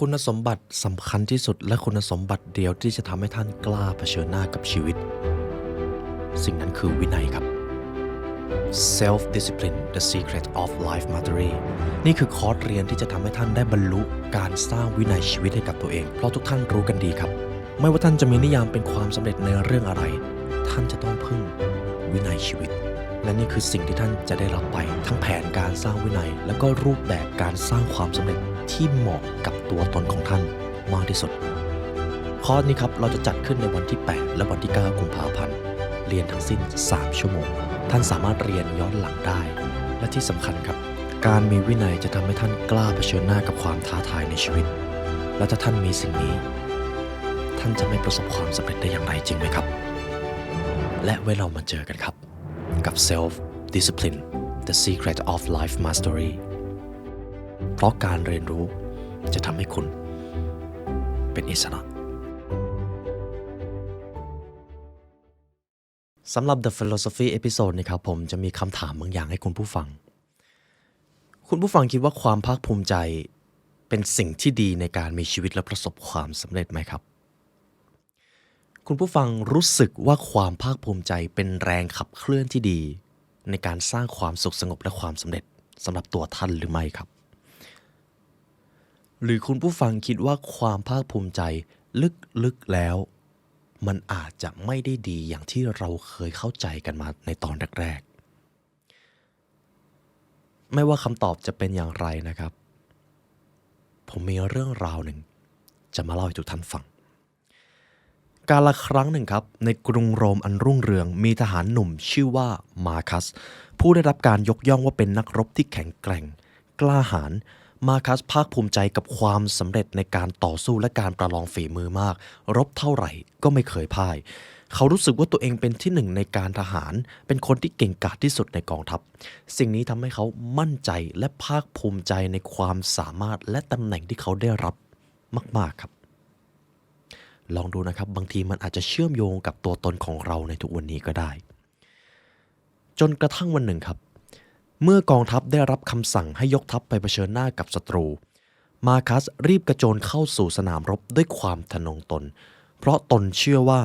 คุณสมบัติสำคัญที่สุดและคุณสมบัติเดียวที่จะทำให้ท่านกล้าเผชิญหน้ากับชีวิตสิ่งนั้นคือวินัยครับ Self Discipline The Secret of Life Mastery นี่คือคอร์สเรียนที่จะทำให้ท่านได้บรรลุการสร้างวินัยชีวิตให้กับตัวเองเพราะทุกท่านรู้กันดีครับไม่ว่าท่านจะมีนิยามเป็นความสำเร็จในเรื่องอะไรท่านจะต้องพึ่งวินัยชีวิตและนี่คือสิ่งที่ท่านจะได้รับไปทั้งแผนการสร้างวินัยและก็รูปแบบการสร้างความสำเร็จที่เหมาะกับตัวตนของท่านมากที่สุดคอร์สนี้ครับเราจะจัดขึ้นในวันที่8และวันที่9กุมภาพันธ์เรียนทั้งสิ้น3ชั่วโมงท่านสามารถเรียนย้อนหลังได้และที่สำคัญครับการมีวินัยจะทำให้ท่านกล้าเผชิญหน้ากับความท้าทายในชีวิตและถ้าท่านมีสิ่งนี้ท่านจะไม่ประสบความสำเร็จได้อย่างไรจริงไหมครับและไว้เรามาเจอกันครับกับ Self Discipline The Secret of Life Mastery เพราะการเรียนรู้จะทำให้คุณเป็นอิสระสำหรับ The Philosophy Episode นี้ครับผมจะมีคำถามบางอย่างให้คุณผู้ฟังคิดว่าความภาคภูมิใจเป็นสิ่งที่ดีในการมีชีวิตและประสบความสำเร็จไหมครับคุณผู้ฟังรู้สึกว่าความภาคภูมิใจเป็นแรงขับเคลื่อนที่ดีในการสร้างความสุขสงบและความสำเร็จสำหรับตัวท่านหรือไม่ครับหรือคุณผู้ฟังคิดว่าความภาคภูมิใจลึกๆแล้วมันอาจจะไม่ได้ดีอย่างที่เราเคยเข้าใจกันมาในตอนแรกๆไม่ว่าคำตอบจะเป็นอย่างไรนะครับผมมีเรื่องราวหนึ่งจะมาเล่าให้ทุกท่านฟังกาลครั้งหนึ่งครับในกรุงโรมอันรุ่งเรืองมีทหารหนุ่มชื่อว่ามาคัสผู้ได้รับการยกย่องว่าเป็นนักรบที่แข็งแกร่งกล้าหาญมาคัสภาคภูมิใจกับความสำเร็จในการต่อสู้และการประลองฝีมือมากรบเท่าไหร่ก็ไม่เคยพ่ายเขารู้สึกว่าตัวเองเป็นที่หนึ่งในการทหารเป็นคนที่เก่งกาจที่สุดในกองทัพสิ่งนี้ทำให้เขามั่นใจและภาคภูมิใจในความสามารถและตำแหน่งที่เขาได้รับมากๆครับลองดูนะครับบางทีมันอาจจะเชื่อมโยงกับตัวตนของเราในทุกวันนี้ก็ได้จนกระทั่งวันหนึ่งครับเมื่อกองทัพได้รับคำสั่งให้ยกทัพไปเผชิญหน้ากับศัตรูมาคัสรีบกระโจนเข้าสู่สนามรบด้วยความทะนงตนเพราะตนเชื่อว่า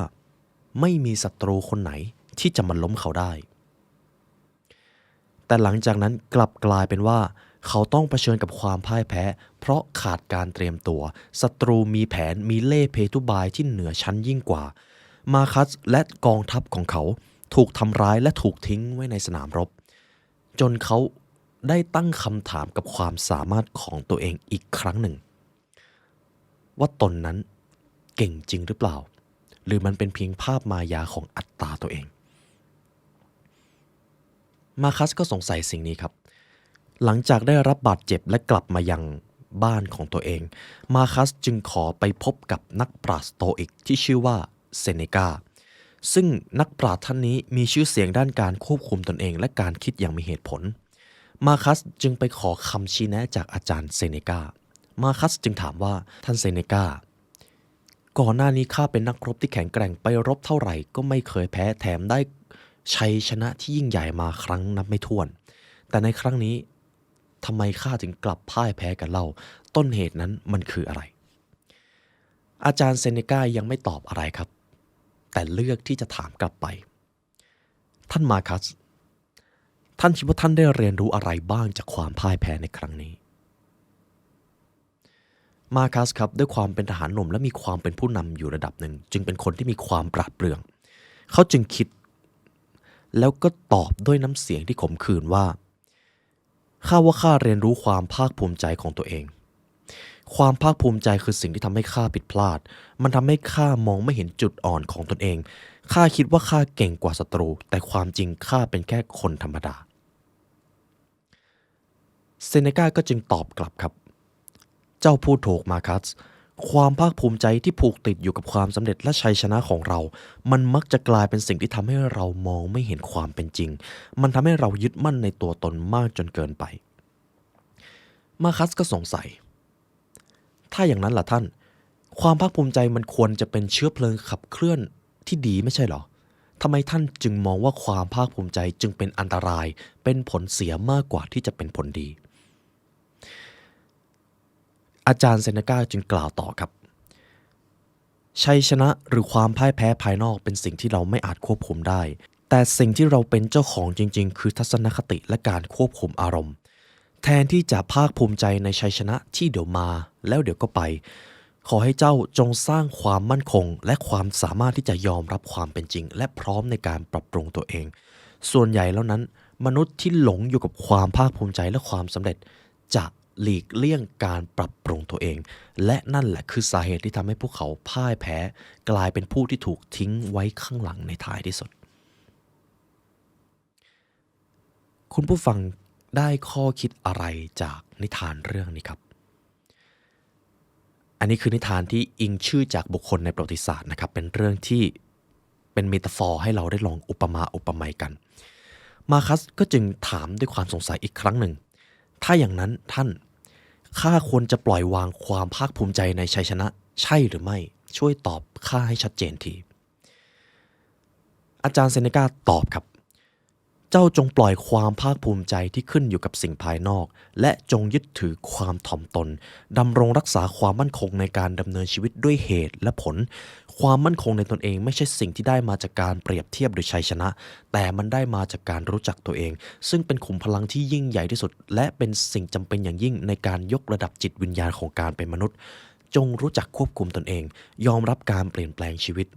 ไม่มีศัตรูคนไหนที่จะมาล้มเขาได้แต่หลังจากนั้นกลับกลายเป็นว่าเขาต้องเผชิญกับความพ่ายแพ้เพราะขาดการเตรียมตัวศัตรูมีแผนมีเล่ห์เพทุบายที่เหนือชั้นยิ่งกว่ามาคัสและกองทัพของเขาถูกทำร้ายและถูกทิ้งไว้ในสนามรบจนเขาได้ตั้งคำถามกับความสามารถของตัวเองอีกครั้งหนึ่งว่าตนนั้นเก่งจริงหรือเปล่าหรือมันเป็นเพียงภาพมายาของอัตตาตัวเองมาคัสก็สงสัยสิ่งนี้ครับหลังจากได้รับบาดเจ็บและกลับมายังบ้านของตัวเองมาคัสจึงขอไปพบกับนักปราชญ์สโตอิกที่ชื่อว่าเซเนกาซึ่งนักปราชญ์ท่านนี้มีชื่อเสียงด้านการควบคุมตนเองและการคิดอย่างมีเหตุผลมาคัสจึงไปขอคำชี้แนะจากอาจารย์เซเนกามาคัสจึงถามว่าท่านเซเนกาก่อนหน้านี้ข้าเป็นนักรบที่แข็งแกร่งไปรบเท่าไหร่ก็ไม่เคยแพ้แถมได้ชัยชนะที่ยิ่งใหญ่มาครั้งนับไม่ถ้วนแต่ในครั้งนี้ทำไมข้าถึงกลับพ่ายแพ้กันเล่าต้นเหตุนั้นมันคืออะไรอาจารย์เซเนกายังไม่ตอบอะไรครับแต่เลือกที่จะถามกลับไปท่านมาคัสท่านคิดว่าท่านได้เรียนรู้อะไรบ้างจากความพ่ายแพ้ในครั้งนี้มาคัสครับด้วยความเป็นทหารหนุ่มและมีความเป็นผู้นำอยู่ระดับหนึ่งจึงเป็นคนที่มีความปราดเปรื่องเขาจึงคิดแล้วก็ตอบด้วยน้ำเสียงที่ขมขื่นว่าข้าเรียนรู้ความภาคภูมิใจของตัวเองความภาคภูมิใจคือสิ่งที่ทำให้ข้าผิดพลาดมันทำให้ข้ามองไม่เห็นจุดอ่อนของตนเองข้าคิดว่าข้าเก่งกว่าศัตรูแต่ความจริงข้าเป็นแค่คนธรรมดาเซเนกาก็จึงตอบกลับครับเจ้าพูดถูกมาคัสความภาคภูมิใจที่ผูกติดอยู่กับความสำเร็จและชัยชนะของเรามันมักจะกลายเป็นสิ่งที่ทำให้เรามองไม่เห็นความเป็นจริงมันทำให้เรายึดมั่นในตัวตนมากจนเกินไปมาคัสก็สงสัยถ้าอย่างนั้นล่ะท่านความภาคภูมิใจมันควรจะเป็นเชื้อเพลิงขับเคลื่อนที่ดีไม่ใช่หรอทำไมท่านจึงมองว่าความภาคภูมิใจจึงเป็นอันตรายเป็นผลเสียมากกว่าที่จะเป็นผลดี อาจารย์เซเนกาจึงกล่าวต่อครับชัยชนะหรือความพ่ายแพ้ภายนอกเป็นสิ่งที่เราไม่อาจควบคุมได้แต่สิ่งที่เราเป็นเจ้าของจริงๆคือทัศนคติและการควบคุมอารมณ์แทนที่จะภาคภูมิใจในชัยชนะที่เดี๋ยวมาแล้วเดี๋ยวก็ไปขอให้เจ้าจงสร้างความมั่นคงและความสามารถที่จะยอมรับความเป็นจริงและพร้อมในการปรับปรุงตัวเองส่วนใหญ่แล้วนั้นมนุษย์ที่หลงอยู่กับความภาคภูมิใจและความสำเร็จจะหลีกเลี่ยงการปรับปรุงตัวเองและนั่นแหละคือสาเหตุที่ทำให้พวกเขาพ่ายแพ้กลายเป็นผู้ที่ถูกทิ้งไว้ข้างหลังในท้ายที่สุดคุณผู้ฟังได้ข้อคิดอะไรจากนิทานเรื่องนี้ครับอันนี้คือนิทานที่อิงชื่อจากบุคคลในประวัติศาสตร์นะครับเป็นเรื่องที่เป็นเมตาฟอร์ให้เราได้ลองอุปมาอุปไมยกันมาคัสก็จึงถามด้วยความสงสัยอีกครั้งหนึ่งถ้าอย่างนั้นท่านข้าควรจะปล่อยวางความภาคภูมิใจในชัยชนะใช่หรือไม่ช่วยตอบข้าให้ชัดเจนทีอาจารย์เซเนกาตอบครับเจ้าจงปล่อยความภาคภูมิใจที่ขึ้นอยู่กับสิ่งภายนอกและจงยึดถือความถ่อมตนดำรงรักษาความมั่นคงในการดำเนินชีวิตด้วยเหตุและผลความมั่นคงในตนเองไม่ใช่สิ่งที่ได้มาจากการเปรียบเทียบหรือชัยชนะแต่มันได้มาจากการรู้จักตัวเองซึ่งเป็นขุมพลังที่ยิ่งใหญ่ที่สุดและเป็นสิ่งจำเป็นอย่างยิ่งในการยกระดับจิตวิญญาณของการเป็นมนุษย์จงรู้จักควบคุมตนเองยอมรับการเปลี่ยนแปลงชีวิต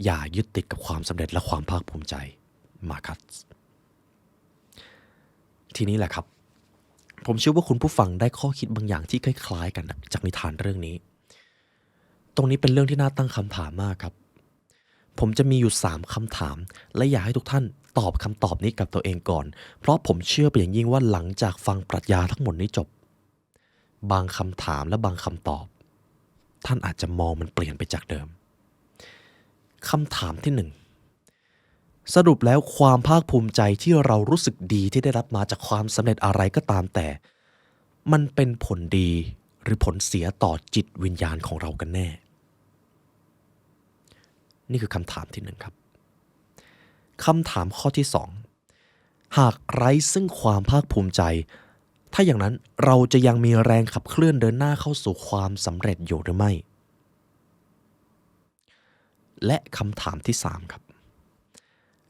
อย่ายึดติดกับความสำเร็จและความภาคภูมิใจมาคัสทีนี้แหละครับผมเชื่อว่าคุณผู้ฟังได้ข้อคิดบางอย่างที่คล้ายๆกันจากนิทานเรื่องนี้ตรงนี้เป็นเรื่องที่น่าตั้งคำถามมากครับผมจะมีอยู่3คำถามและอยากให้ทุกท่านตอบคำตอบนี้กับตัวเองก่อนเพราะผมเชื่อไปอย่างยิ่งว่าหลังจากฟังปรัชญาทั้งหมดนี้จบบางคำถามและบางคำตอบท่านอาจจะมองมันเปลี่ยนไปจากเดิมคำถามที่1สรุปแล้วความภาคภูมิใจที่เรารู้สึกดีที่ได้รับมาจากความสำเร็จอะไรก็ตามแต่มันเป็นผลดีหรือผลเสียต่อจิตวิญญาณของเรากันแน่นี่คือคำถามที่1ครับคำถามข้อที่2หากไร้ซึ่งความภาคภูมิใจถ้าอย่างนั้นเราจะยังมีแรงขับเคลื่อนเดินหน้าเข้าสู่ความสำเร็จอยู่หรือไม่และคำถามที่3ครับ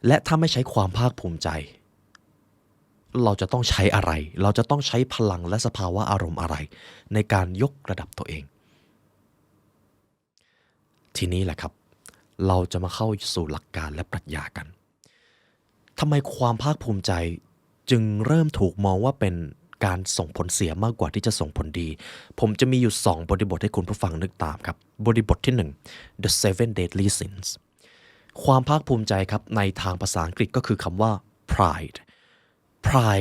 และถ้าไม่ใช้ความภาคภูมิใจเราจะต้องใช้อะไรเราจะต้องใช้พลังและสภาวะอารมณ์อะไรในการยกระดับตัวเองทีนี้แหละครับเราจะมาเข้าสู่หลักการและปรัชญากันทำไมความภาคภูมิใจจึงเริ่มถูกมองว่าเป็นการส่งผลเสียมากกว่าที่จะส่งผลดีผมจะมีอยู่2บริบทให้คุณผู้ฟังนึกตามครับบริบทที่1 The Seven Deadly Sinsความภาคภูมิใจครับในทางภาษาอังกฤษก็คือคำว่า pride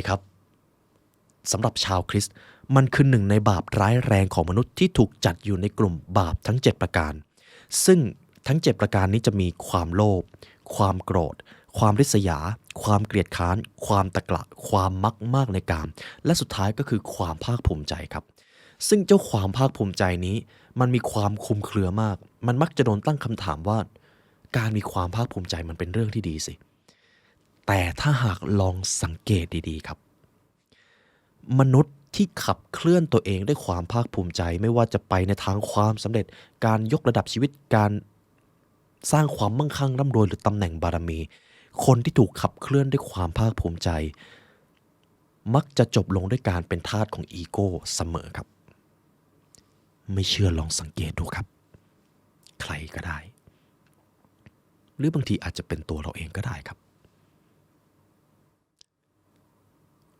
ครับสำหรับชาวคริสต์มันคือหนึ่งในบาปร้ายแรงของมนุษย์ที่ถูกจัดอยู่ในกลุ่มบาปทั้ง7ประการซึ่งทั้ง7ประการนี้จะมีความโลภความโกรธความริษยาความเกลียดค้านความตะกละความมักมากในกามและสุดท้ายก็คือความภาคภูมิใจครับซึ่งเจ้าความภาคภูมิใจนี้มันมีความคลุมเครือมากมันมักจะโดนตั้งคำถามว่าการมีความภาคภูมิใจมันเป็นเรื่องที่ดีสิแต่ถ้าหากลองสังเกตดีๆครับมนุษย์ที่ขับเคลื่อนตัวเองด้วยความภาคภูมิใจไม่ว่าจะไปในทางความสำเร็จการยกระดับชีวิตการสร้างความมั่งคั่งร่ำรวยหรือตำแหน่งบารมีคนที่ถูกขับเคลื่อนด้วยความภาคภูมิใจมักจะจบลงด้วยการเป็นทาสของอีโก้เสมอครับไม่เชื่อลองสังเกตดูครับใครก็ได้หรือบางทีอาจจะเป็นตัวเราเองก็ได้ครับ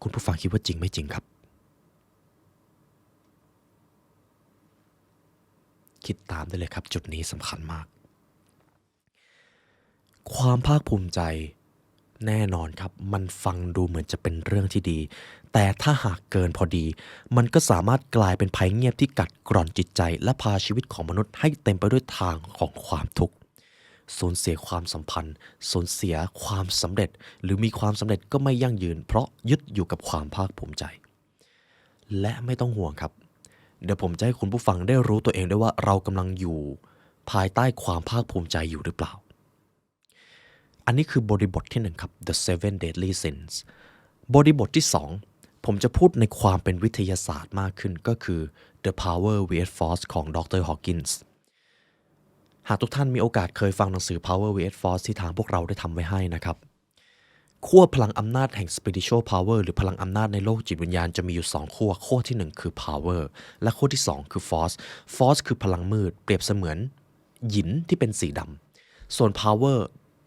คุณผู้ฟังคิดว่าจริงไม่จริงครับคิดตามได้เลยครับจุดนี้สำคัญมากความภาคภูมิใจแน่นอนครับมันฟังดูเหมือนจะเป็นเรื่องที่ดีแต่ถ้าหากเกินพอดีมันก็สามารถกลายเป็นภัยเงียบที่กัดกร่อนจิตใจและพาชีวิตของมนุษย์ให้เต็มไปด้วยทางของความทุกข์สูญเสียความสัมพันธ์สูญเสียความสำเร็จหรือมีความสำเร็จก็ไม่ยั่งยืนเพราะยึดอยู่กับความภาคภูมิใจและไม่ต้องห่วงครับเดี๋ยวผมจะให้คุณผู้ฟังได้รู้ตัวเองได้ว่าเรากำลังอยู่ภายใต้ความภาคภูมิใจอยู่หรือเปล่าอันนี้คือบริบทที่1ครับ The Seven Deadly Sins บริบทที่2 ผมจะพูดในความเป็นวิทยาศาสตร์มากขึ้นก็คือ The Power vs Force ของดร. Hawkins หากทุกท่านมีโอกาสเคยฟังหนังสือ Power vs Force ที่ทางพวกเราได้ทำไว้ให้นะครับขั้วพลังอำนาจแห่ง Spiritual Power หรือพลังอำนาจในโลกจิตวิญญาณจะมีอยู่2ขั้วที่1คือ Power และขั้วที่2คือ Force Force คือพลังมืดเปรียบเสมือนหยินที่เป็นสีดำส่วน Power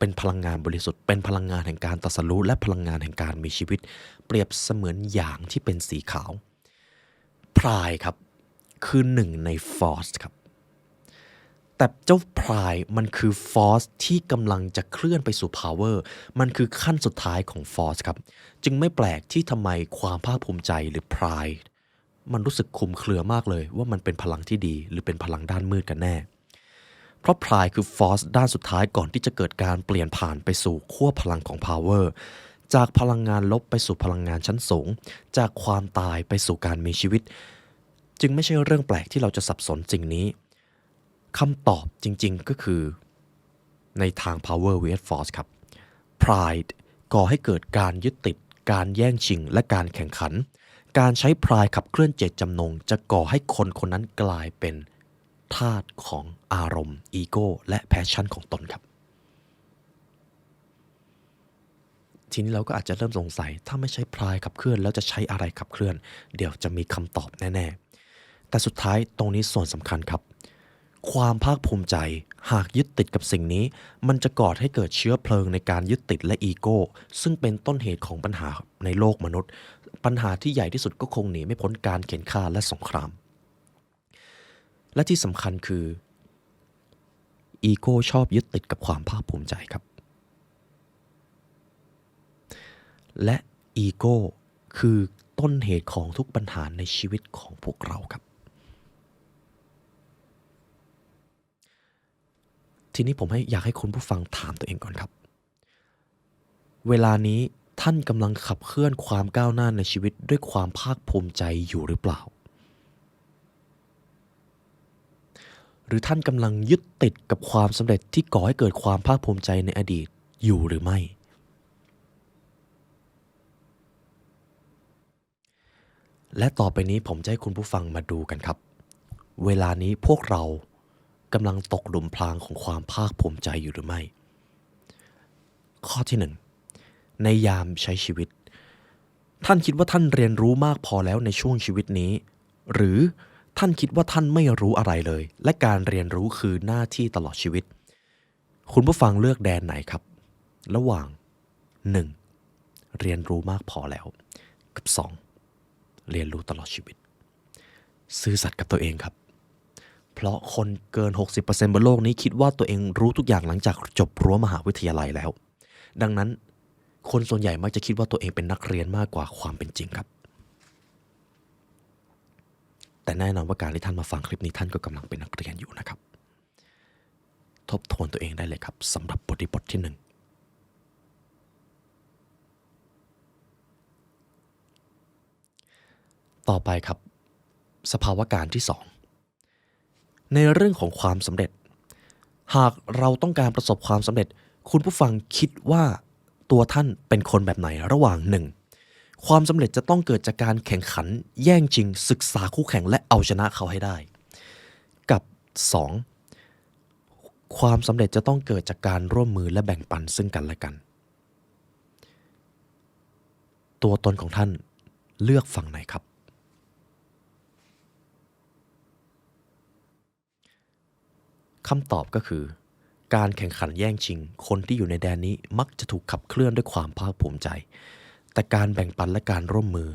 เป็นพลังงานบริสุทธิ์เป็นพลังงานแห่งการตรัสรู้และพลังงานแห่งการมีชีวิตเปรียบเสมือนหยางที่เป็นสีขาวพรายครับคือหนึ่งใน Force ครับแต่เจ้าพรายมันคือ Force ที่กำลังจะเคลื่อนไปสู่ Power มันคือขั้นสุดท้ายของ Force ครับจึงไม่แปลกที่ทำไมความภาคภูมิใจหรือพรายมันรู้สึกคลุมเครือมากเลยว่ามันเป็นพลังที่ดีหรือเป็นพลังด้านมืดกันแน่เพราะพรายคือ Force ด้านสุดท้ายก่อนที่จะเกิดการเปลี่ยนผ่านไปสู่ขั้วพลังของ Power จากพลังงานลบไปสู่พลังงานชั้นสูงจากความตายไปสู่การมีชีวิตจึงไม่ใช่เรื่องแปลกที่เราจะสับสนสิ่งนี้คำตอบจริงๆก็คือในทาง Power vs Force ครับ Pride ก่อให้เกิดการยึดติดการแย่งชิงและการแข่งขันการใช้ Pride ขับเคลื่อนเจตจำนงจะก่อให้คนคนนั้นกลายเป็นทาสของอารมณ์อีโก้และแพชชั่นของตนครับทีนี้เราก็อาจจะเริ่มสงสัยถ้าไม่ใช้ Pride ขับเคลื่อนแล้วจะใช้อะไรขับเคลื่อนเดี๋ยวจะมีคำตอบแน่ๆแต่สุดท้ายตรงนี้ส่วนสำคัญครับความภาคภูมิใจหากยึดติดกับสิ่งนี้มันจะก่อให้เกิดเชื้อเพลิงในการยึดติดและอีโก้ซึ่งเป็นต้นเหตุของปัญหาในโลกมนุษย์ปัญหาที่ใหญ่ที่สุดก็คงหนีไม่พ้นการเข็นฆ่าและสงครามและที่สำคัญคืออีโก้ชอบยึดติดกับความภาคภูมิใจครับและอีโก้คือต้นเหตุของทุกปัญหาในชีวิตของพวกเราครับทีนี้ผมอยากให้คุณผู้ฟังถามตัวเองก่อนครับเวลานี้ท่านกำลังขับเคลื่อนความก้าวหน้าในชีวิตด้วยความภาคภูมิใจอยู่หรือเปล่าหรือท่านกำลังยึดติดกับความสำเร็จที่ก่อให้เกิดความภาคภูมิใจในอดีตอยู่หรือไม่และต่อไปนี้ผมจะให้คุณผู้ฟังมาดูกันครับเวลานี้พวกเรากำลังตกหลุมพรางของความภาคภูมิใจอยู่หรือไม่ข้อที่1ในยามใช้ชีวิตท่านคิดว่าท่านเรียนรู้มากพอแล้วในช่วงชีวิตนี้หรือท่านคิดว่าท่านไม่รู้อะไรเลยและการเรียนรู้คือหน้าที่ตลอดชีวิตคุณผู้ฟังเลือกแดนไหนครับระหว่าง 1. เรียนรู้มากพอแล้วกับ 2. เรียนรู้ตลอดชีวิตซื่อสัตย์กับตัวเองครับเพราะคนเกิน 60% บนโลกนี้คิดว่าตัวเองรู้ทุกอย่างหลังจากจบรั้วมหาวิทยาลัยแล้วดังนั้นคนส่วนใหญ่มักจะคิดว่าตัวเองเป็นนักเรียนมากกว่าความเป็นจริงครับแต่แน่นอนว่าการที่ท่านมาฟังคลิปนี้ท่านก็กำลังเป็นนักเรียนอยู่นะครับทบทวนตัวเองได้เลยครับสำหรับบทที่ 1ต่อไปครับสภาวะการที่ 2ในเรื่องของความสำเร็จหากเราต้องการประสบความสำเร็จคุณผู้ฟังคิดว่าตัวท่านเป็นคนแบบไหนระหว่าง 1. ความสำเร็จจะต้องเกิดจากการแข่งขันแย่งชิงศึกษาคู่แข่งและเอาชนะเขาให้ได้กับ 2. ความสำเร็จจะต้องเกิดจากการร่วมมือและแบ่งปันซึ่งกันและกันตัวตนของท่านเลือกฝั่งไหนครับคำตอบก็คือการแข่งขันแย่งชิงคนที่อยู่ในแดนนี้มักจะถูกขับเคลื่อนด้วยความภาคภูมิใจแต่การแบ่งปันและการร่วมมือ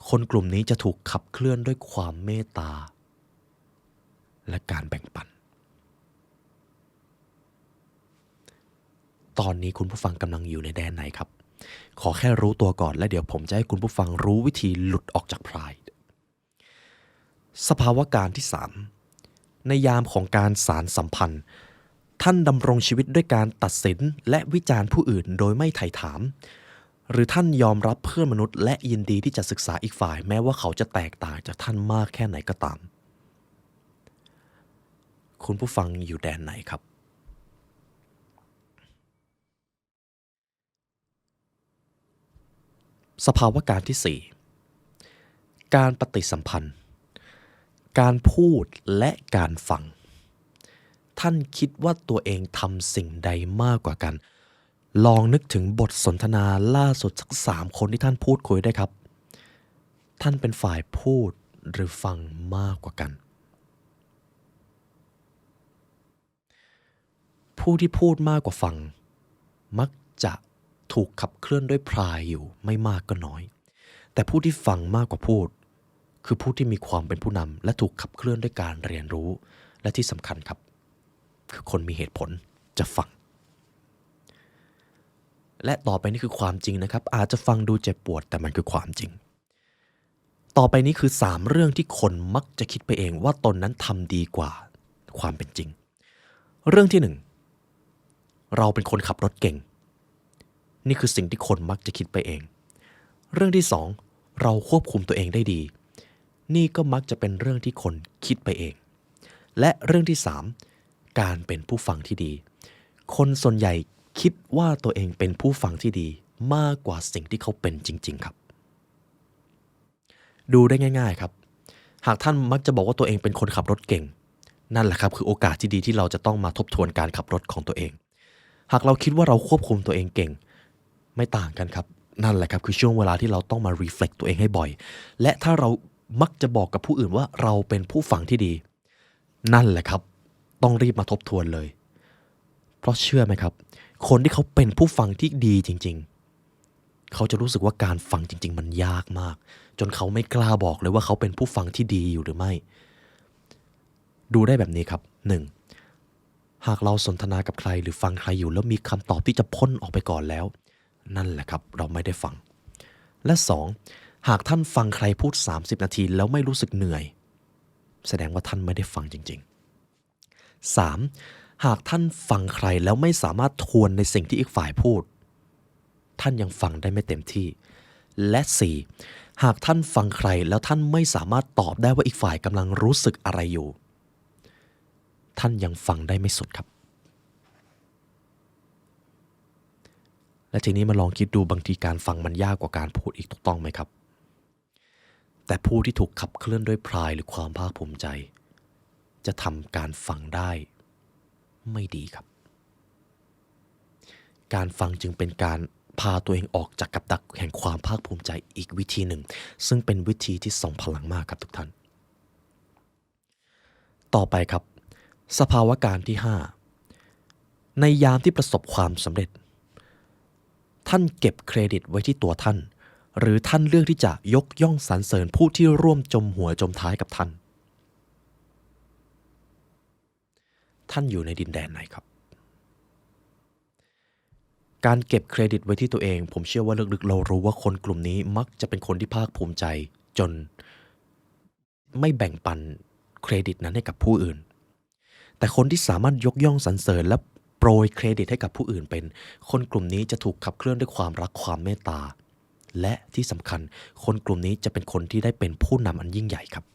คนกลุ่มนี้จะถูกขับเคลื่อนด้วยความเมตตาและการแบ่งปันตอนนี้คุณผู้ฟังกำลังอยู่ในแดนไหนครับขอแค่รู้ตัวก่อนและเดี๋ยวผมจะให้คุณผู้ฟังรู้วิธีหลุดออกจากพรายสภาวะการที่ 3ในยามของการสานสัมพันธ์ท่านดำรงชีวิตด้วยการตัดสินและวิจารณ์ผู้อื่นโดยไม่ไถ่ถามหรือท่านยอมรับเพื่อนมนุษย์และยินดีที่จะศึกษาอีกฝ่ายแม้ว่าเขาจะแตกต่างจากท่านมากแค่ไหนก็ตามคุณผู้ฟังอยู่แดนไหนครับสภาวะการที่ 4 การปฏิสัมพันธ์การพูดและการฟังท่านคิดว่าตัวเองทำสิ่งใดมากกว่ากันลองนึกถึงบทสนทนาล่าสุดสัก3 คนที่ท่านพูดคุยได้ครับท่านเป็นฝ่ายพูดหรือฟังมากกว่ากันผู้ที่พูดมากกว่าฟังมักจะถูกขับเคลื่อนด้วยพรายอยู่ไม่มากก็น้อยแต่ผู้ที่ฟังมากกว่าพูดคือผู้ที่มีความเป็นผู้นำและถูกขับเคลื่อนด้วยการเรียนรู้และที่สำคัญครับคือคนมีเหตุผลจะฟังและต่อไปนี้คือความจริงนะครับอาจจะฟังดูเจ็บปวดแต่มันคือความจริงต่อไปนี้คือ3 เรื่องที่คนมักจะคิดไปเองว่าตนนั้นทำดีกว่าความเป็นจริงเรื่องที่1เราเป็นคนขับรถเก่งนี่คือสิ่งที่คนมักจะคิดไปเองเรื่องที่2เราควบคุมตัวเองได้ดีนี่ก็มักจะเป็นเรื่องที่คนคิดไปเองและเรื่องที่3การเป็นผู้ฟังที่ดีคนส่วนใหญ่คิดว่าตัวเองเป็นผู้ฟังที่ดีมากกว่าสิ่งที่เขาเป็นจริงๆครับดูได้ง่ายๆครับหากท่านมักจะบอกว่าตัวเองเป็นคนขับรถเก่งนั่นแหละครับคือโอกาสที่ดีที่เราจะต้องมาทบทวนการขับรถของตัวเองหากเราคิดว่าเราควบคุมตัวเองเก่งไม่ต่างกันครับนั่นแหละครับคือช่วงเวลาที่เราต้องมา reflect ตัวเองให้บ่อยและถ้าเรามักจะบอกกับผู้อื่นว่าเราเป็นผู้ฟังที่ดีนั่นแหละครับต้องรีบมาทบทวนเลยเพราะเชื่อไหมครับคนที่เขาเป็นผู้ฟังที่ดีจริงๆเขาจะรู้สึกว่าการฟังจริงๆมันยากมากจนเขาไม่กล้าบอกเลยว่าเขาเป็นผู้ฟังที่ดีอยู่หรือไม่ดูได้แบบนี้ครับ 1. หากเราสนทนากับใครหรือฟังใครอยู่แล้วมีคำตอบที่จะพ่นออกไปก่อนแล้วนั่นแหละครับเราไม่ได้ฟังและ 2. หากท่านฟังใครพูด30 นาทีแล้วไม่รู้สึกเหนื่อยแสดงว่าท่านไม่ได้ฟังจริงๆ 3. หากท่านฟังใครแล้วไม่สามารถทวนในสิ่งที่อีกฝ่ายพูดท่านยังฟังได้ไม่เต็มที่และ 4. หากท่านฟังใครแล้วท่านไม่สามารถตอบได้ว่าอีกฝ่ายกำลังรู้สึกอะไรอยู่ท่านยังฟังได้ไม่สุดครับและทีนี้มาลองคิดดูบางทีการฟังมันยากกว่าการพูดอีกถูกต้องไหมครับแต่ผู้ที่ถูกขับเคลื่อนด้วยพรายหรือความภาคภูมิใจจะทำการฟังได้ไม่ดีครับการฟังจึงเป็นการพาตัวเองออกจากกับดักแห่งความภาคภูมิใจอีกวิธีหนึ่งซึ่งเป็นวิธีที่ทรงพลังมากครับทุกท่านต่อไปครับสภาวะการที่5ในยามที่ประสบความสำเร็จท่านเก็บเครดิตไว้ที่ตัวท่านหรือท่านเลือกที่จะยกย่องสรรเสริญผู้ที่ร่วมจมหัวจมท้ายกับท่านอยู่ในดินแดนไหนครับการเก็บเครดิตไว้ที่ตัวเองผมเชื่อว่าลึกๆเรารู้ว่าคนกลุ่มนี้มักจะเป็นคนที่ภาคภูมิใจจนไม่แบ่งปันเครดิตนั้นให้กับผู้อื่นแต่คนที่สามารถยกย่องสรรเสริญและโปรยเครดิตให้กับผู้อื่นเป็นคนกลุ่มนี้จะถูกขับเคลื่อนด้วยความรักความเมตตาและที่สำคัญคนกลุ่มนี้จะเป็นคนที่ได้เป็นผู้นำอันยิ่งใหญ่ครับ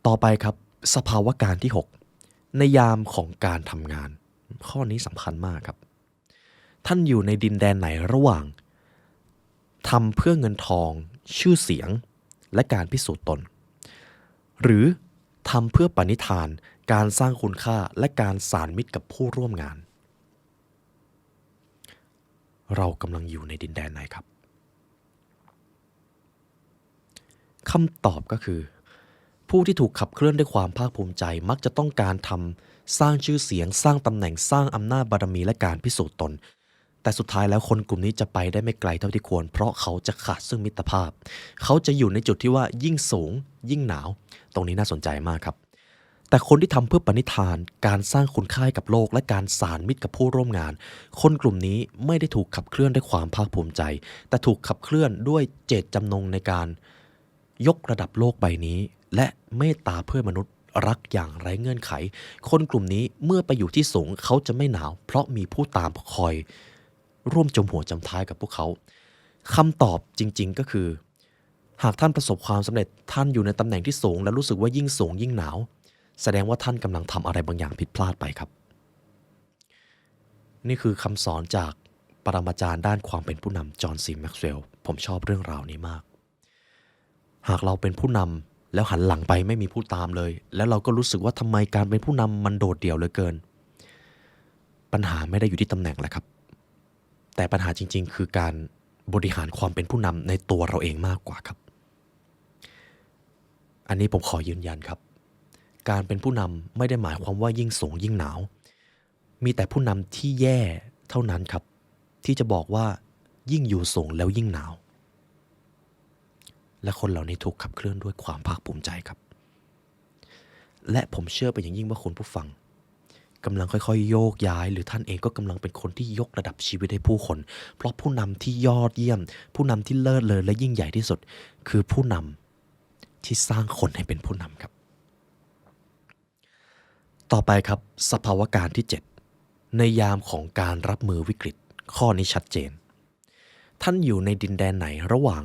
ต่อไปครับสภาวะการที่6ในยามของการทำงานข้อนี้สำคัญมากครับท่านอยู่ในดินแดนไหนระหว่างทำเพื่อเงินทองชื่อเสียงและการพิสูจน์ตนหรือทำเพื่อปณิธานการสร้างคุณค่าและการสานมิตรกับผู้ร่วมงานเรากำลังอยู่ในดินแดนไหนครับคำตอบก็คือผู้ที่ถูกขับเคลื่อนด้วยความภาคภูมิใจมักจะต้องการสร้างชื่อเสียงสร้างตำแหน่งสร้างอำนาจบารมีและการพิสูจน์ตนแต่สุดท้ายแล้วคนกลุ่มนี้จะไปได้ไม่ไกลเท่าที่ควรเพราะเขาจะขาดซึ่งมิตรภาพเขาจะอยู่ในจุดที่ว่ายิ่งสูงยิ่งหนาวตรงนี้น่าสนใจมากครับแต่คนที่ทำเพื่อปณิธานการสร้างคุณค่าให้กับโลกและการสานมิตรกับผู้ร่วมงานคนกลุ่มนี้ไม่ได้ถูกขับเคลื่อนด้วยความภาคภูมิใจแต่ถูกขับเคลื่อนด้วยเจตจำนงในการยกระดับโลกใบนี้และเมตตาเพื่อมนุษย์รักอย่างไร้เงื่อนไขคนกลุ่มนี้เมื่อไปอยู่ที่สูงเขาจะไม่หนาวเพราะมีผู้ตามคอยร่วมจมหัวจมท้ายกับพวกเขาคำตอบจริงๆก็คือหากท่านประสบความสำเร็จท่านอยู่ในตำแหน่งที่สูงและรู้สึกว่ายิ่งสูงยิ่งหนาวแสดงว่าท่านกำลังทำอะไรบางอย่างผิดพลาดไปครับนี่คือคำสอนจาก ปรมาจารย์ด้านความเป็นผู้นำจอห์นซีแม็กซ์เวลล์ผมชอบเรื่องราวนี้มากหากเราเป็นผู้นำแล้วหันหลังไปไม่มีผู้ตามเลยแล้วเราก็รู้สึกว่าทำไมการเป็นผู้นำมันโดดเดี่ยวเหลือเกินปัญหาไม่ได้อยู่ที่ตำแหน่งแหละครับแต่ปัญหาจริงๆคือการบริหารความเป็นผู้นำในตัวเราเองมากกว่าครับอันนี้ผมขอยืนยันครับการเป็นผู้นำไม่ได้หมายความว่ายิ่งสูงยิ่งหนาวมีแต่ผู้นำที่แย่เท่านั้นครับที่จะบอกว่ายิ่งอยู่สูงแล้วยิ่งหนาวและคนเหล่านี้ถูกขับเคลื่อนด้วยความภาคภูมิใจครับและผมเชื่อเป็นอย่างยิ่งว่าคุณผู้ฟังกำลังค่อยๆโยกย้ายหรือท่านเองก็กำลังเป็นคนที่ยกระดับชีวิตให้ผู้คนเพราะผู้นำที่ยอดเยี่ยมผู้นำที่เลิศเลอและยิ่งใหญ่ที่สุดคือผู้นำที่สร้างคนให้เป็นผู้นำครับต่อไปครับสภาวะการที่7ในยามของการรับมือวิกฤตข้อนี้ชัดเจนท่านอยู่ในดินแดนไหนระหว่าง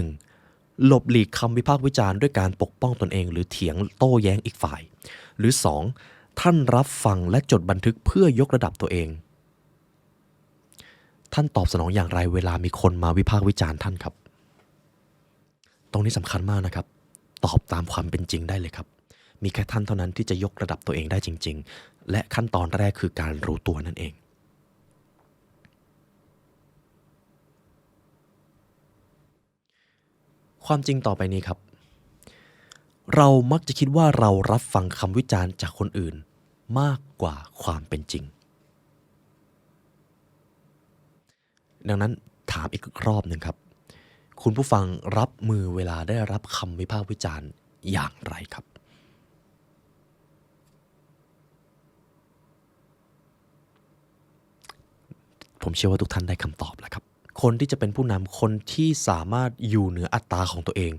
1. หลบหลีกคำวิพากษ์วิจารณ์ด้วยการปกป้องตนเองหรือเถียงโต้แย้งอีกฝ่ายหรือ 2. ท่านรับฟังและจดบันทึกเพื่อยกระดับตัวเองท่านตอบสนองอย่างไรเวลามีคนมาวิพากษ์วิจารณ์ท่านครับตรงนี้สำคัญมากนะครับตอบตามความเป็นจริงได้เลยครับมีแค่ท่านเท่านั้นที่จะยกระดับตัวเองได้จริงๆและขั้นตอนแรกคือการรู้ตัวนั่นเองความจริงต่อไปนี้ครับเรามักจะคิดว่าเรารับฟังคำวิจารณ์จากคนอื่นมากกว่าความเป็นจริงดังนั้นถามอีกรอบหนึ่งครับคุณผู้ฟังรับมือเวลาได้รับคำวิพากษ์วิจารณ์อย่างไรครับผมเชื่อว่าทุกท่านได้คำตอบแล้วครับคนที่จะเป็นผู้นำคนที่สามารถอยู่เหนืออัตราของตัวเอง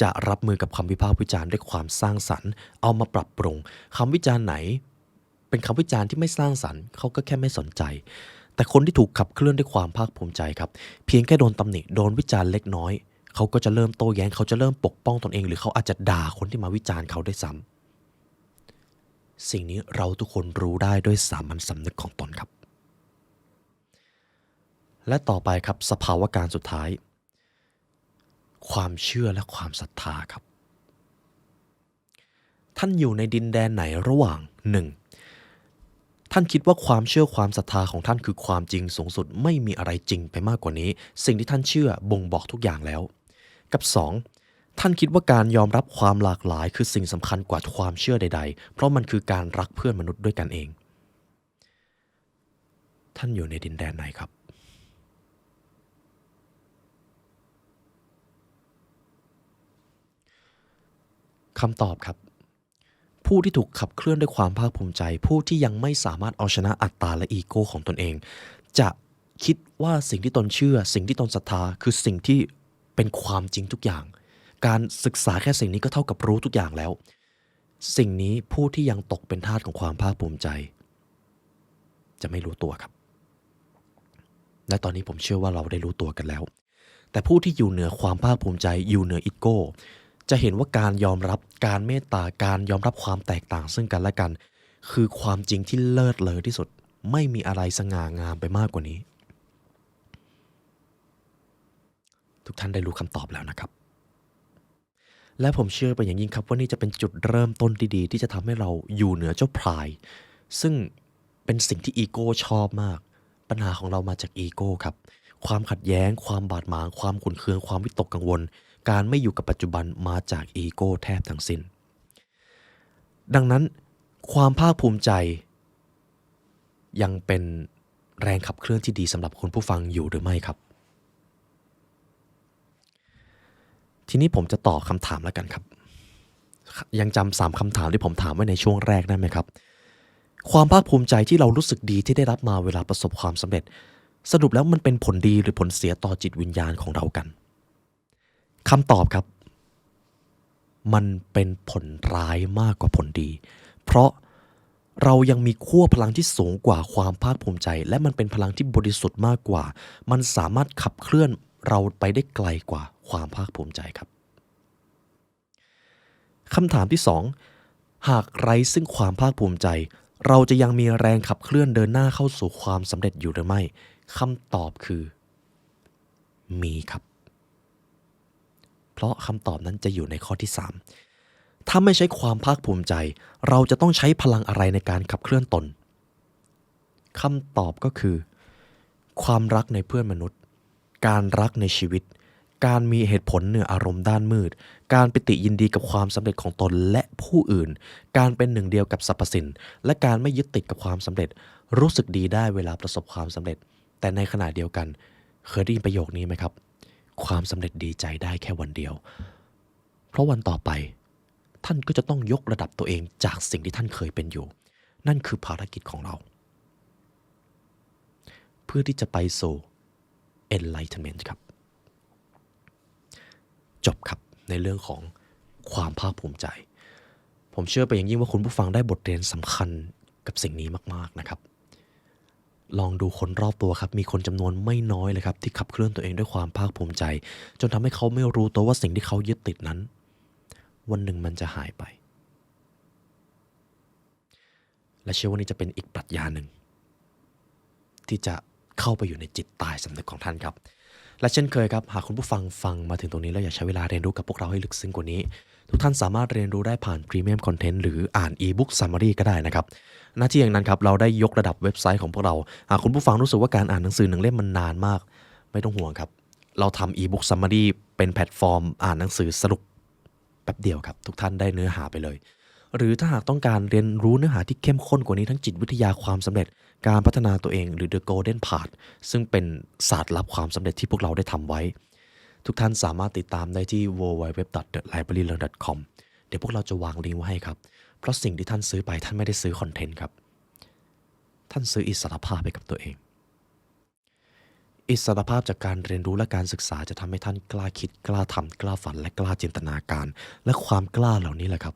จะรับมือกับคำวิพากษ์วิจารณ์ด้วยความสร้างสรรค์เอามาปรับปรุงคำวิจารณ์ไหนเป็นคำวิจารณ์ที่ไม่สร้างสรรค์เขาก็แค่ไม่สนใจแต่คนที่ถูกขับเคลื่อนด้วยความภาคภูมิใจครับเพียงแค่โดนตำหนิโดนวิจารณ์เล็กน้อยเขาก็จะเริ่มโต้แย้งเขาจะเริ่มปกป้องตนเองหรือเขาอาจจะด่าคนที่มาวิจารณ์เขาได้ซ้ำสิ่งนี้เราทุกคนรู้ได้ด้วยสามัญสำนึกของตนครับและต่อไปครับสภาวะการสุดท้ายความเชื่อและความศรัทธาครับท่านอยู่ในดินแดนไหนระหว่าง 1. ท่านคิดว่าความเชื่อความศรัทธาของท่านคือความจริงสูงสุดไม่มีอะไรจริงไปมากกว่านี้สิ่งที่ท่านเชื่อบ่งบอกทุกอย่างแล้วกับ 2. ท่านคิดว่าการยอมรับความหลากหลายคือสิ่งสำคัญกว่าความเชื่อใดๆเพราะมันคือการรักเพื่อนมนุษย์ด้วยกันเองท่านอยู่ในดินแดนไหนครับคำตอบครับผู้ที่ถูกขับเคลื่อนด้วยความภาคภูมิใจผู้ที่ยังไม่สามารถเอาชนะอัตตาและอีโก้ของตนเองจะคิดว่าสิ่งที่ตนเชื่อสิ่งที่ตนศรัทธาคือสิ่งที่เป็นความจริงทุกอย่างการศึกษาแค่สิ่งนี้ก็เท่ากับรู้ทุกอย่างแล้วสิ่งนี้ผู้ที่ยังตกเป็นทาสของความภาคภูมิใจจะไม่รู้ตัวครับและตอนนี้ผมเชื่อว่าเราได้รู้ตัวกันแล้วแต่ผู้ที่อยู่เหนือความภาคภูมิใจอยู่เหนืออีโก้จะเห็นว่าการยอมรับการเมตตาการยอมรับความแตกต่างซึ่งกันและกันคือความจริงที่เลิศเลอที่สุดไม่มีอะไรสง่างามไปมากกว่านี้ทุกท่านได้รู้คำตอบแล้วนะครับและผมเชื่อไปอย่างยิ่งครับว่านี่จะเป็นจุดเริ่มต้นที่ดีที่จะทำให้เราอยู่เหนือเจ้าพรายซึ่งเป็นสิ่งที่อีโก้ชอบมากปัญหาของเรามาจากอีโก้ครับความขัดแย้งความบาดหมางความขุ่นเคืองความวิตกกังวลการไม่อยู่กับปัจจุบันมาจากอีโก้แทบทั้งสิ้นดังนั้นความภาคภูมิใจยังเป็นแรงขับเคลื่อนที่ดีสำหรับคุณผู้ฟังอยู่หรือไม่ครับทีนี้ผมจะตอบคำถามแล้วกันครับยังจำ3คำถามที่ผมถามไว้ในช่วงแรกได้ไหมครับความภาคภูมิใจที่เรารู้สึกดีที่ได้รับมาเวลาประสบความสำเร็จสรุปแล้วมันเป็นผลดีหรือผลเสียต่อจิตวิญญาณของเรากันคำตอบครับมันเป็นผลร้ายมากกว่าผลดีเพราะเรายังมีขั้วพลังที่สูงกว่าความภาคภูมิใจและมันเป็นพลังที่บริสุทธิ์มากกว่ามันสามารถขับเคลื่อนเราไปได้ไกลกว่าความภาคภูมิใจครับคำถามที่2หากไร้ซึ่งความภาคภูมิใจเราจะยังมีแรงขับเคลื่อนเดินหน้าเข้าสู่ความสำเร็จอยู่หรือไม่ คำตอบคือมีครับเพราะคำตอบนั้นจะอยู่ในข้อที่3ถ้าไม่ใช้ความภาคภูมิใจเราจะต้องใช้พลังอะไรในการขับเคลื่อนตนคำตอบก็คือความรักในเพื่อนมนุษย์การรักในชีวิตการมีเหตุผลเหนืออารมณ์ด้านมืดการปิติยินดีกับความสำเร็จของตนและผู้อื่นการเป็นหนึ่งเดียวกับสรรพสิ่งและการไม่ยึดติดกับความสำเร็จรู้สึกดีได้เวลาประสบความสำเร็จแต่ในขณะเดียวกันเคยได้ยินประโยคนี้ไหมครับความสำเร็จดีใจได้แค่วันเดียวเพราะวันต่อไปท่านก็จะต้องยกระดับตัวเองจากสิ่งที่ท่านเคยเป็นอยู่นั่นคือภารกิจของเราเพื่อที่จะไปสู่ enlightenment ครับจบครับในเรื่องของความภาคภูมิใจผมเชื่อไปอย่างยิ่งว่าคุณผู้ฟังได้บทเรียนสำคัญกับสิ่งนี้มากๆนะครับลองดูคนรอบตัวครับมีคนจำนวนไม่น้อยเลยครับที่ขับเคลื่อนตัวเองด้วยความภาคภูมิใจจนทำให้เขาไม่รู้ตัวว่าสิ่งที่เขายึดติดนั้นวันหนึ่งมันจะหายไปและเชื่อว่านี้จะเป็นอีกปรัชญาหนึ่งที่จะเข้าไปอยู่ในจิตใต้สำนึกของท่านครับและเช่นเคยครับหากคุณผู้ฟังฟังมาถึงตรงนี้แล้วอยากใช้เวลาเรียนรู้กับพวกเราให้ลึกซึ้งกว่านี้ทุกท่านสามารถเรียนรู้ได้ผ่านพรีเมียมคอนเทนต์หรืออ่านอีบุ๊กซัมมารีก็ได้นะครับหน้าที่อย่างนั้นครับเราได้ยกระดับเว็บไซต์ของพวกเราหากคุณผู้ฟังรู้สึกว่าการอ่านหนังสือหนึ่งเล่มมันนานมากไม่ต้องห่วงครับเราทำอีบุ๊กซัมมารีเป็นแพลตฟอร์มอ่านหนังสือสรุปแป๊บเดียวครับทุกท่านได้เนื้อหาไปเลยหรือถ้าหากต้องการเรียนรู้เนื้อหาที่เข้มข้นกว่านี้ทั้งจิตวิทยาความสำเร็จการพัฒนาตัวเองหรือ The Golden Path ซึ่งเป็นศาสตร์ลับความสำเร็จที่พวกเราได้ทำไว้ทุกท่านสามารถติดตามได้ที่ www.thelibrarylearn.com เดี๋ยวพวกเราจะวางลิงก์ไว้ให้ครับเพราะสิ่งที่ท่านซื้อไปท่านไม่ได้ซื้อคอนเทนต์ครับท่านซื้ออิสรภาพไปกับตัวเองอิสรภาพจากการเรียนรู้และการศึกษาจะทำให้ท่านกล้าคิดกล้าทำกล้าฝันและกล้าจินตนาการและความกล้าเหล่านี้แหละครับ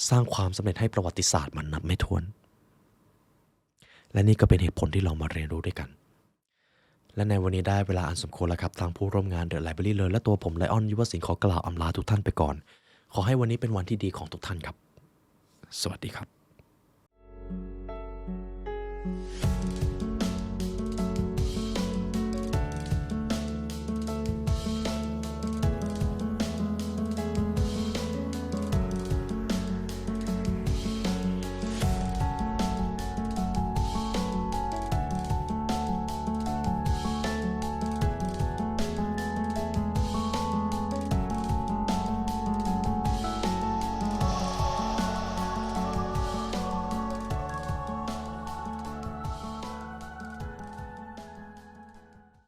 สร้างความสำเร็จให้ประวัติศาสตร์มันนับไม่ถ้วนและนี่ก็เป็นเหตุผลที่เรามาเรียนรู้ด้วยกันและในวันนี้ได้เวลาอันสมควรแล้วครับทางผู้ร่วมงาน The Library Learn และตัวผมไลออนยุวศิลป์ขอกล่าวอำลาทุกท่านไปก่อนขอให้วันนี้เป็นวันที่ดีของทุกท่านครับสวัสดีครับ